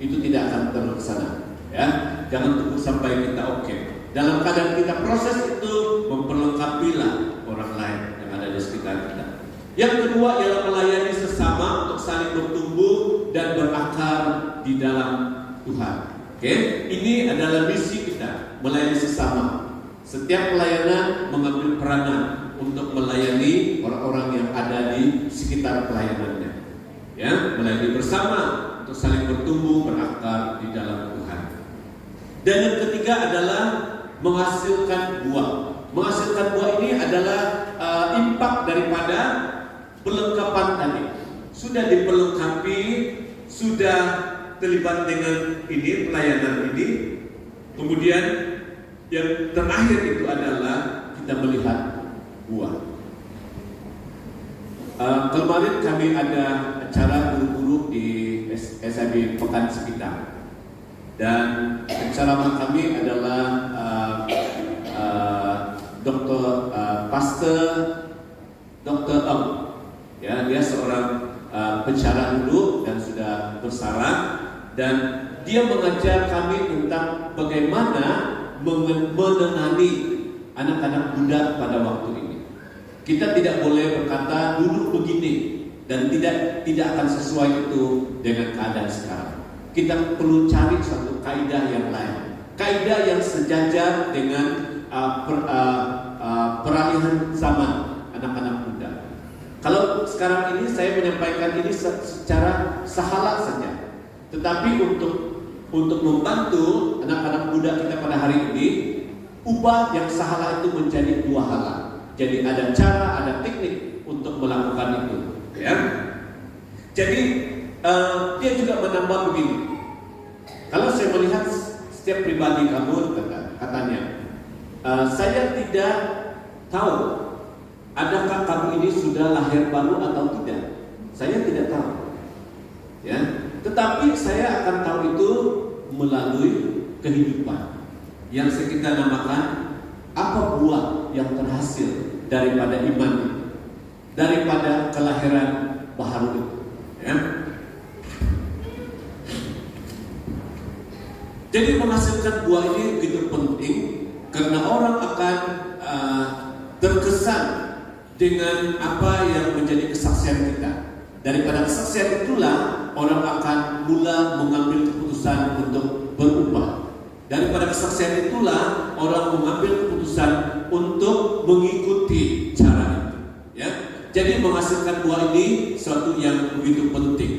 [SPEAKER 2] Itu tidak akan terlaksana. Ya, jangan tunggu sampai kita oke. Dalam keadaan kita proses itu, memperlengkapilah orang lain yang ada di sekitar kita. Yang kedua ialah melayani sesama untuk saling bertumbuh dan berakar di dalam Tuhan. Oke, ini adalah misi kita, melayani sesama. Setiap pelayanan mengambil peranan untuk melayani orang-orang yang ada di sekitar pelayanannya. Ya, melayani bersama untuk saling bertumbuh, berakar di dalam Tuhan. Dan yang ketiga adalah menghasilkan buah. Menghasilkan buah ini adalah impak daripada pelengkapan tadi. Sudah dipelengkapi, sudah terlibat dengan ini, pelayanan ini. Kemudian yang terakhir itu adalah kita melihat buah. Kemarin kami ada acara guru-guru di SIB Pekan Sekitar, dan penceramah kami adalah Pastor Dr. Em. Ya, dia seorang pensyarah dulu dan sudah bersarah, dan dia mengajar kami tentang bagaimana menenani anak-anak muda pada waktu ini. Kita tidak boleh berkata dulu begini dan tidak akan sesuai itu dengan keadaan sekarang. Kita perlu cari suatu kaidah yang lain, kaidah yang sejajar dengan peralihan zaman anak-anak muda. Kalau sekarang ini saya menyampaikan ini secara sahala saja, tetapi untuk membantu anak-anak muda kita pada hari ini, ubah yang sahala itu menjadi 2 hal. Jadi ada cara, ada teknik untuk melakukan itu. Ya. Jadi dia juga menambah begini. Kalau saya melihat setiap pribadi kamu, katanya, saya tidak tahu adakah kamu ini sudah lahir baru atau tidak. Saya tidak tahu. Ya. Tetapi saya akan tahu itu melalui kehidupan yang kita namakan apa buah yang terhasil daripada iman, daripada kelahiran baru itu. Ya. Jadi menghasilkan buah ini begitu penting karena orang akan terkesan dengan apa yang menjadi kesaksian kita. Daripada kesaksian itulah orang akan mula mengambil keputusan untuk berubah. Daripada kesaksian itulah orang mengambil keputusan untuk mengikuti cara itu. Ya. Jadi menghasilkan buah ini suatu yang begitu penting.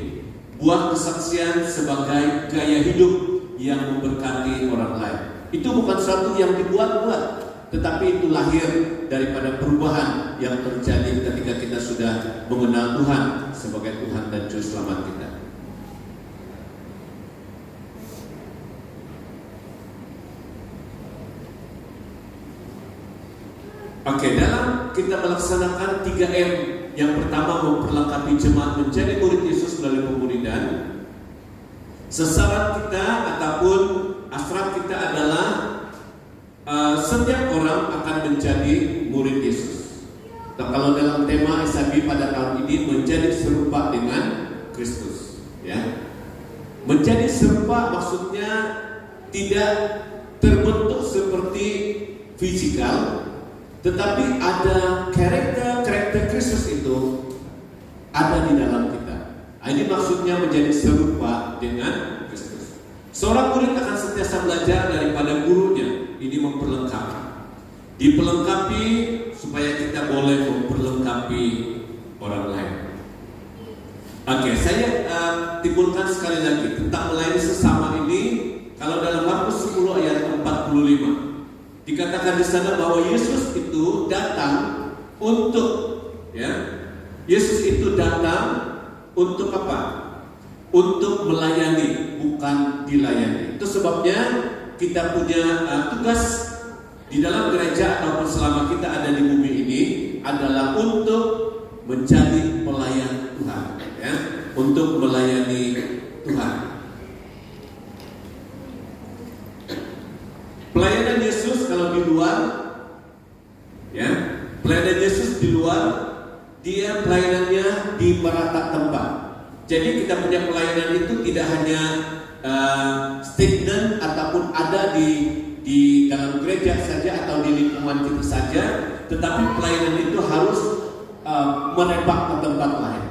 [SPEAKER 2] Buah kesaksian sebagai gaya hidup yang memberkati orang lain. Itu bukan sesuatu yang dibuat-buat, tetapi itu lahir daripada perubahan yang terjadi ketika kita sudah mengenal Tuhan sebagai Tuhan dan Juru Selamat kita. Oke, dalam kita melaksanakan 3M, yang pertama memperlengkapi jemaat menjadi murid Yesus melalui pemuridan. Sasaran kita ataupun asram kita adalah setiap orang akan menjadi murid Yesus. Nah, kalau dalam tema SIB pada tahun ini menjadi serupa dengan Kristus, ya. Menjadi serupa maksudnya tidak terbentuk seperti fisikal, tetapi ada karakter Kristus itu ada di dalam kita. Ini maksudnya menjadi serupa dengan Kristus. Seorang murid akan sentiasa belajar daripada gurunya. Ini memperlengkapi. Dipelengkapi supaya kita boleh memperlengkapi orang lain. Oke, saya timbulkan sekali lagi tentang melayani sesama ini. Kalau dalam Markus 10 ayat 45 dikatakan di sana bahwa Yesus itu datang untuk, Yesus itu datang untuk apa? Untuk melayani, bukan dilayani. Itu sebabnya kita punya tugas di dalam gereja ataupun selama kita ada di bumi ini adalah untuk menjadi pelayan Tuhan, untuk melayani Tuhan. Pelayanan Yesus kalau di luar, pelayanan Yesus di luar, dia pelayanannya di merata tempat. Jadi kita punya pelayanan itu tidak hanya statement ataupun ada di dalam gereja saja atau di lingkungan kita saja, tetapi pelayanan itu harus merebak ke tempat lain.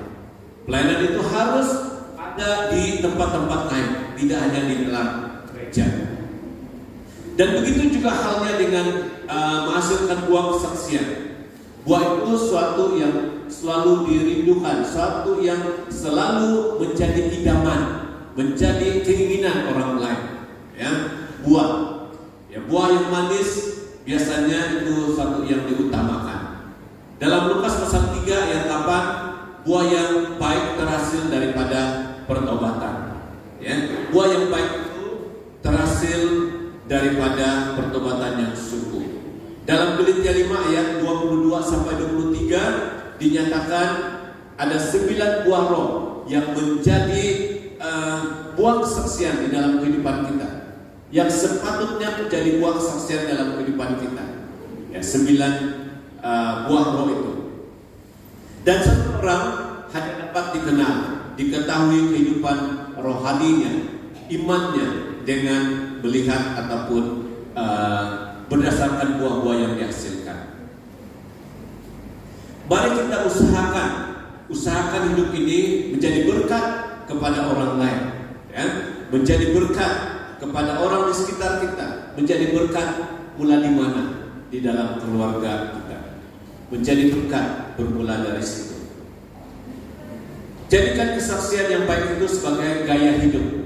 [SPEAKER 2] Pelayanan itu harus ada di tempat-tempat lain, tidak hanya di dalam gereja. Dan begitu juga halnya dengan menghasilkan buah kesaksian. Buah itu suatu yang selalu dirindukan, suatu yang selalu menjadi idaman, menjadi keinginan orang lain. Buah yang manis biasanya itu suatu yang diutamakan. Dalam Lukas pasal 3 ayat 8, buah yang baik terhasil daripada pertobatan. Buah yang baik itu terhasil daripada pertobatan yang sungguh. Dalam Galatia 5 ayat 22 sampai 23 dinyatakan ada 9 buah roh yang menjadi buah kesaksian di dalam kehidupan kita, yang sepatutnya menjadi buah kesaksian dalam kehidupan kita. 9 buah roh itu. Dan satu orang hanya dapat diketahui kehidupan rohaninya, imannya, dengan melihat ataupun berdasarkan buah-buah yang dihasilkan. Mari kita usahakan hidup ini menjadi berkat kepada orang lain, menjadi berkat kepada orang di sekitar kita, menjadi berkat mula di mana? Di dalam keluarga kita. Menjadi berkat bermula dari situ. Jadikan kesaksian yang baik itu sebagai gaya hidup.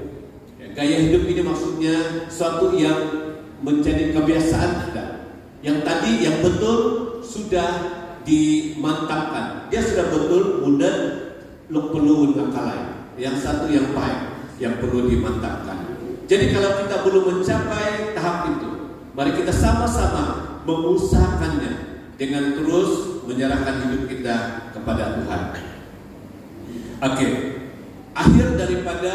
[SPEAKER 2] Gaya hidup ini maksudnya suatu yang menjadi kebiasaan kita. Yang tadi yang betul sudah dimantapkan. Dia sudah betul mudah perlu nakalai. Yang satu yang baik yang perlu dimantapkan. Jadi kalau kita belum mencapai tahap itu, mari kita sama-sama mengusahakannya dengan terus menyerahkan hidup kita kepada Tuhan. Oke. Akhir daripada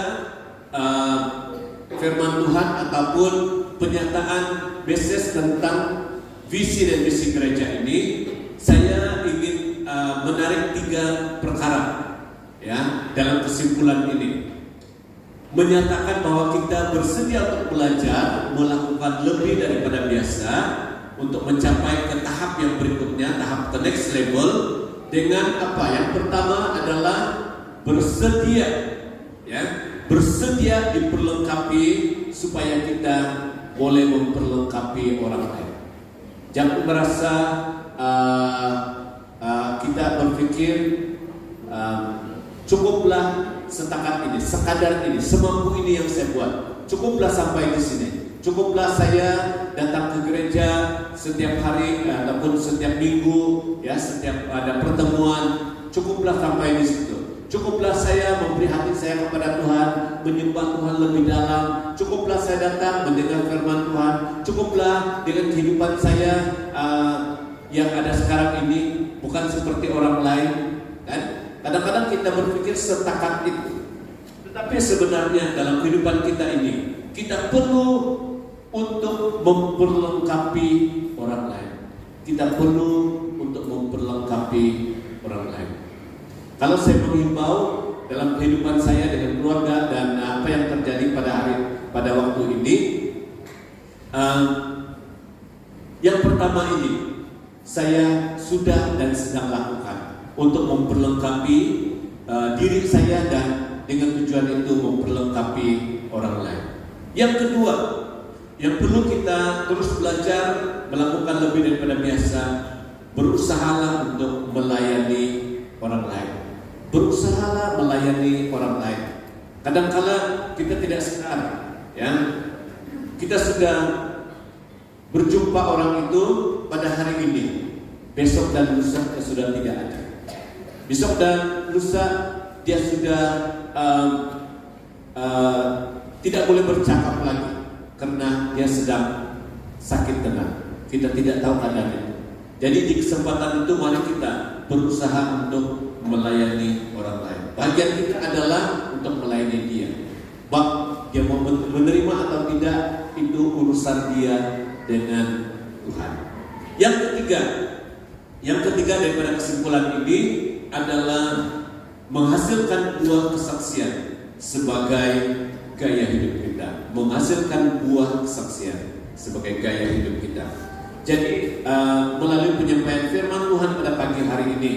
[SPEAKER 2] firman Tuhan ataupun penyataan message tentang visi dan misi gereja ini, saya ingin menarik 3 perkara dalam kesimpulan ini. Menyatakan bahwa kita bersedia untuk belajar, melakukan lebih daripada biasa untuk mencapai ke tahap yang berikutnya, tahap ke next level, dengan apa? Yang pertama adalah bersedia, bersedia diperlengkapi supaya kita boleh memperlengkapi orang lain. Jangan merasa kita berpikir cukuplah setakat ini, sekadar ini, semampu ini yang saya buat. Cukuplah sampai di sini. Cukuplah saya datang ke gereja setiap hari ataupun setiap minggu, setiap ada pertemuan. Cukuplah sampai di situ. Cukuplah saya memberi hati saya kepada Tuhan, menyembah Tuhan lebih dalam. Cukuplah saya datang mendengar firman Tuhan. Cukuplah dengan kehidupan saya yang ada sekarang ini, bukan seperti orang lain, kan? Kadang-kadang kita berpikir setakat itu. Tetapi sebenarnya dalam kehidupan kita ini, kita perlu untuk memperlengkapi orang lain. Kita perlu untuk memperlengkapi orang lain. Kalau saya menghimbau dalam kehidupan saya dengan keluarga dan apa yang terjadi pada waktu ini, Yang pertama ini saya sudah dan sedang lakukan untuk memperlengkapi diri saya dan dengan tujuan itu memperlengkapi orang lain. Yang kedua, yang perlu kita terus belajar melakukan lebih daripada biasa, berusahalah untuk melayani orang lain. Berusahalah melayani orang lain. Kadang-kala kita tidak sadar, ya, kita sudah berjumpa orang itu pada hari ini, besok dan lusa dia sudah tidak ada. Besok dan lusa dia sudah tidak boleh bercakap lagi karena dia sedang sakit tenang. Kita tidak tahu keadaannya. Jadi di kesempatan itu mari kita berusaha untuk melayani orang lain. Bagian kita adalah untuk melayani dia. Bak dia mau menerima atau tidak itu urusan dia dengan Tuhan. Yang ketiga daripada kesimpulan ini adalah menghasilkan buah kesaksian sebagai gaya hidup kita. Menghasilkan buah kesaksian sebagai gaya hidup kita. Jadi melalui penyampaian firman Tuhan pada pagi hari ini,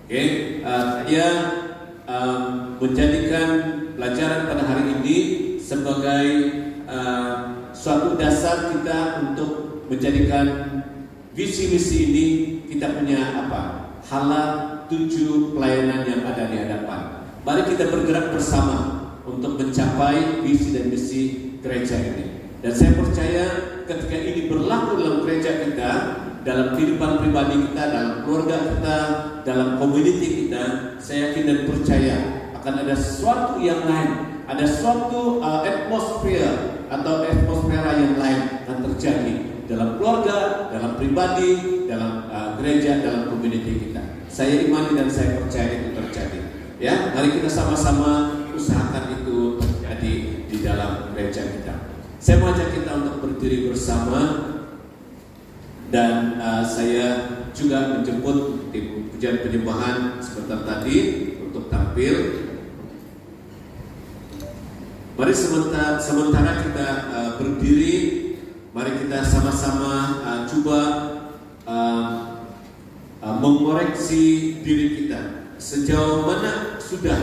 [SPEAKER 2] saya menjadikan pelajaran pada hari ini sebagai suatu dasar kita untuk menjadikan visi misi ini kita punya hala 7 pelayanan yang ada di hadapan. Mari kita bergerak bersama untuk mencapai visi dan misi gereja ini. Dan saya percaya ketika ini berlaku dalam gereja kita, dalam kehidupan pribadi kita, dalam keluarga kita, dalam community kita, saya yakin dan percaya akan ada sesuatu yang lain, ada suatu atmosfer atau atmosfera yang lain akan terjadi dalam keluarga, dalam pribadi, dalam gereja, dalam community kita. Saya imani dan saya percaya itu terjadi. Ya, mari kita sama-sama usahakan itu terjadi di dalam gereja kita. Saya mengajak kita untuk berdiri bersama dan saya juga menjemput tim pujian penyembahan sebentar tadi untuk tampil. Mari sementara kita berdiri, mari kita sama-sama coba mengoreksi diri kita sejauh mana sudah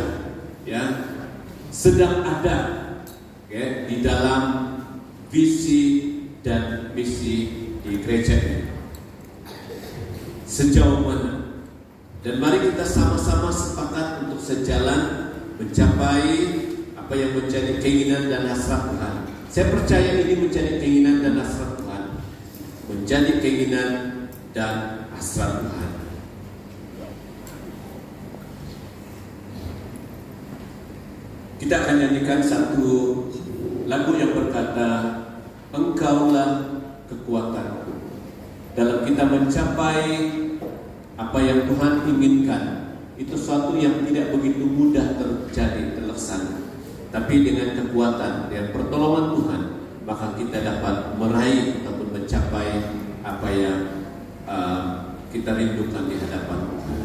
[SPEAKER 2] sedang ada di dalam visi dan misi di gereja ini. Sejauh mana? Dan mari kita sama-sama sepakat untuk sejalan mencapai apa yang menjadi keinginan dan hasrat Tuhan. Saya percaya ini menjadi keinginan dan hasrat Tuhan. Menjadi keinginan dan hasrat Tuhan. Kita akan nyanyikan satu lagu yang berkata, Engkaulah kekuatanku. Dalam kita mencapai apa yang Tuhan inginkan, itu suatu yang tidak begitu mudah terjadi, terlaksana. Tapi dengan kekuatan dan pertolongan Tuhan, maka kita dapat meraih ataupun mencapai apa yang kita rindukan di hadapan Tuhan.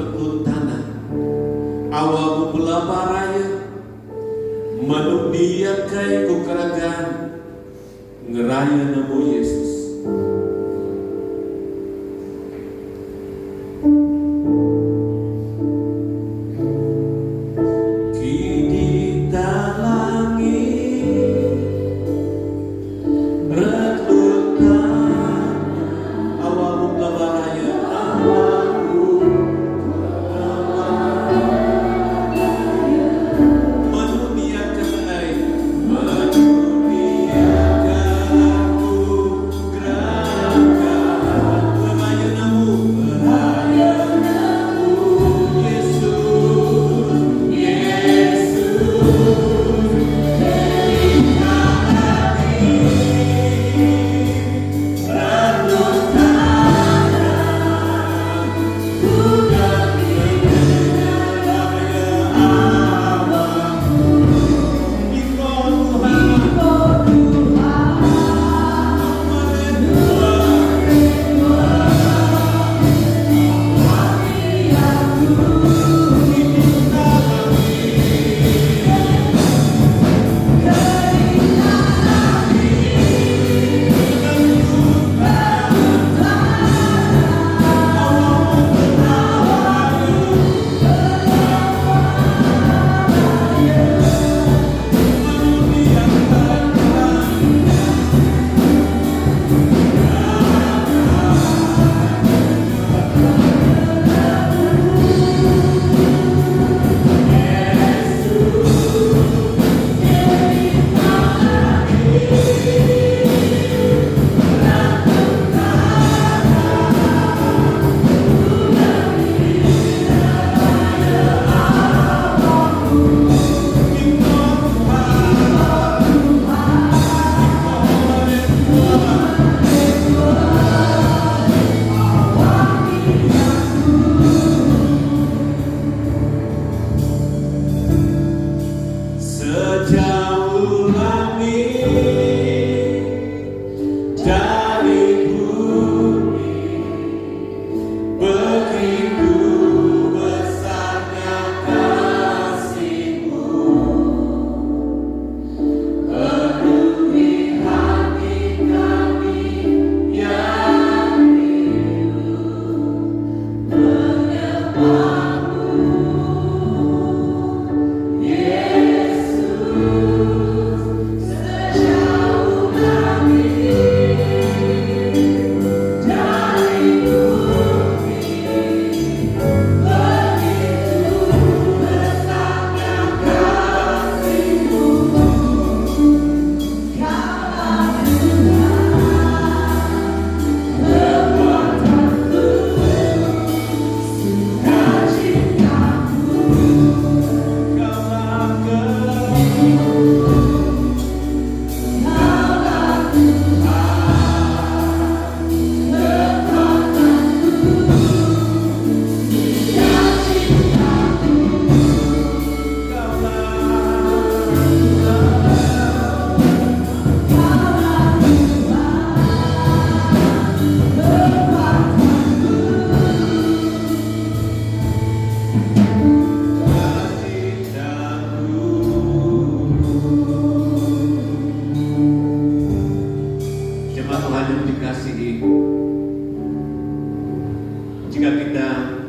[SPEAKER 2] berkelut tanah, awamu belaparaya, menundian kai ku kerajaan, ngeraya namo Yesus.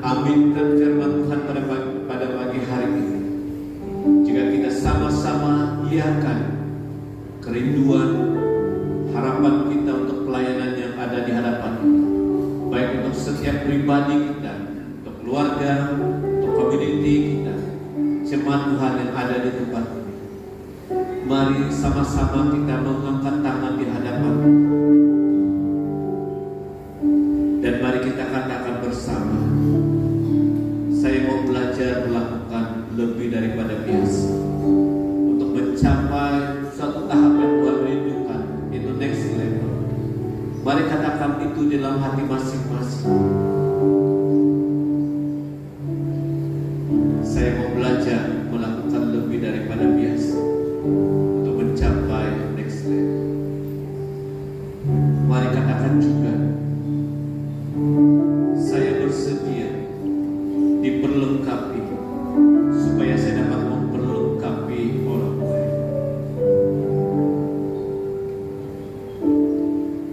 [SPEAKER 3] Aminkan firman Tuhan pada pagi hari ini. Jika kita sama-sama iakan kerinduan, harapan kita untuk pelayanan yang ada di hadapan kita, baik untuk setiap pribadi kita, untuk keluarga, untuk community kita, jemaat Tuhan yang ada di tempat ini. Mari sama-sama kita mengangkat tangan di hadapan dan mari kita katakan bersama, saya mau belajar melakukan lebih daripada biasa untuk mencapai suatu tahap yang Tuhan rindukan, itu next level. Mari katakan itu di dalam hati masing-masing. Saya mau belajar melakukan lebih daripada biasa untuk mencapai next level. Mari katakan juga, saya bersedia di diperlengkapi supaya saya dapat memperlengkapi orang lain.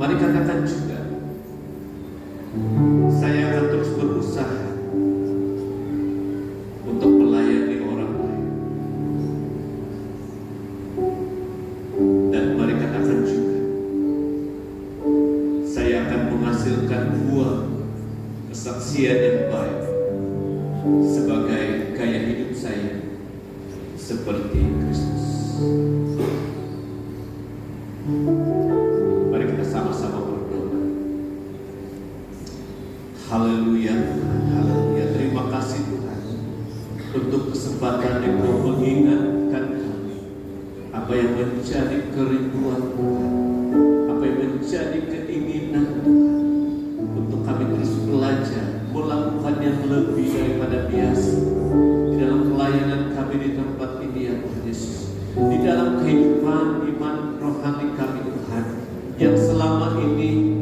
[SPEAKER 3] Mari katakan juga, saya akan terus berusaha untuk melayani orang lain. Dan mari katakan juga, saya akan menghasilkan buah kesaksian yang baik sebagai gaya hidup saya seperti Kristus. Mari kita sama-sama berdoa. Haleluya, haleluya. Terima kasih Tuhan untuk kesempatan yang Kau mengingatkan kami apa yang menjadi kerinduan Tuhan, apa yang menjadi keinginan Tuhan, untuk kami terus belajar melakukan yang lebih daripada biasa di dalam pelayanan kami di tempat ini ya Tuhan Yesus, di dalam kehidupan iman rohani kami Tuhan yang selama ini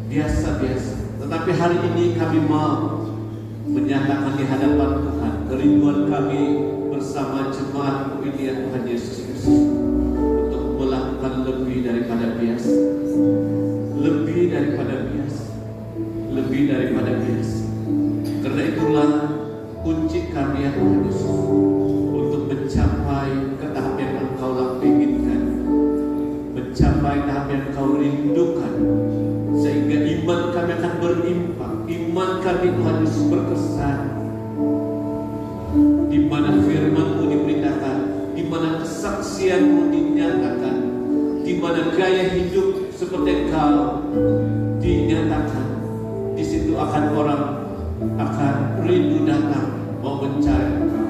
[SPEAKER 3] biasa-biasa, tetapi hari ini kami mau menyatakan di hadapan Tuhan kerinduan kami bersama jemaat ini ya Tuhan Yesus Kristus untuk melakukan lebih daripada biasa, lebih daripada biasa, lebih daripada biasa. Karena itulah kunci kami ya Tuhan Yesus untuk mencapai ke tahap yang Engkau inginkan, mencapai tahap yang Engkau rindukan, sehingga iman kami akan berimpak, iman kami Tuhan Yesus berkesan, di mana firman-Mu diberitakan, di mana kesaksian-Mu dinyatakan, di mana gaya hidup seperti Engkau dinyatakan. Di situ akan orang akan rindu datang mau mencari Engkau.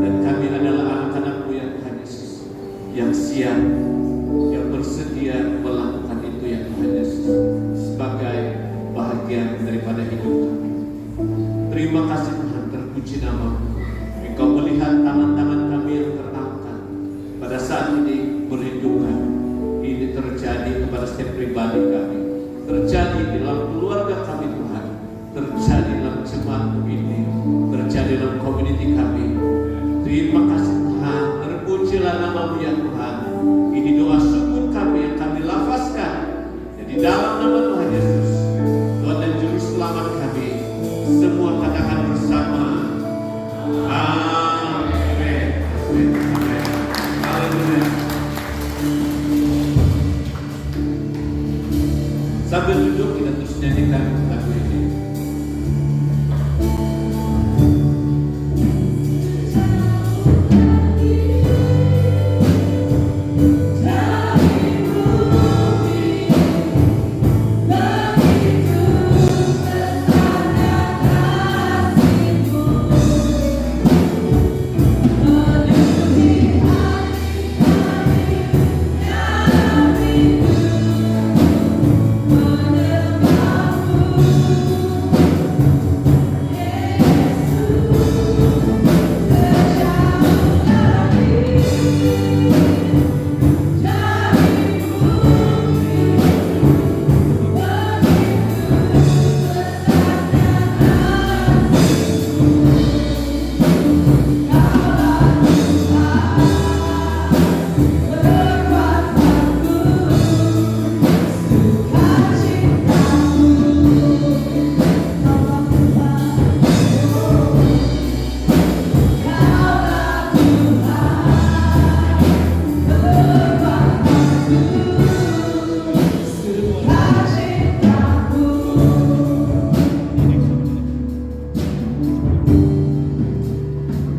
[SPEAKER 3] Dan kami adalah anak-anak-Mu ya Tuhan Yesus yang siap, yang bersedia melakukan itu ya Tuhan Yesus sebagai bahagian daripada hidup kami. Terima kasih Tuhan, terpuji nama-Mu. Engkau melihat tangan-tangan kami yang terangkat pada saat ini, merindukan ini terjadi kepada setiap pribadi kami, terjadi di dalam keluarga kami Tuhan, terjadi dalam jemaat-Mu ini, terjadi dalam community kami. Terima kasih Tuhan, terpujilah nama-Mu ya Tuhan. Ini doa syukur kami yang kami lafazkan, jadi dalam nama Tuhan Yesus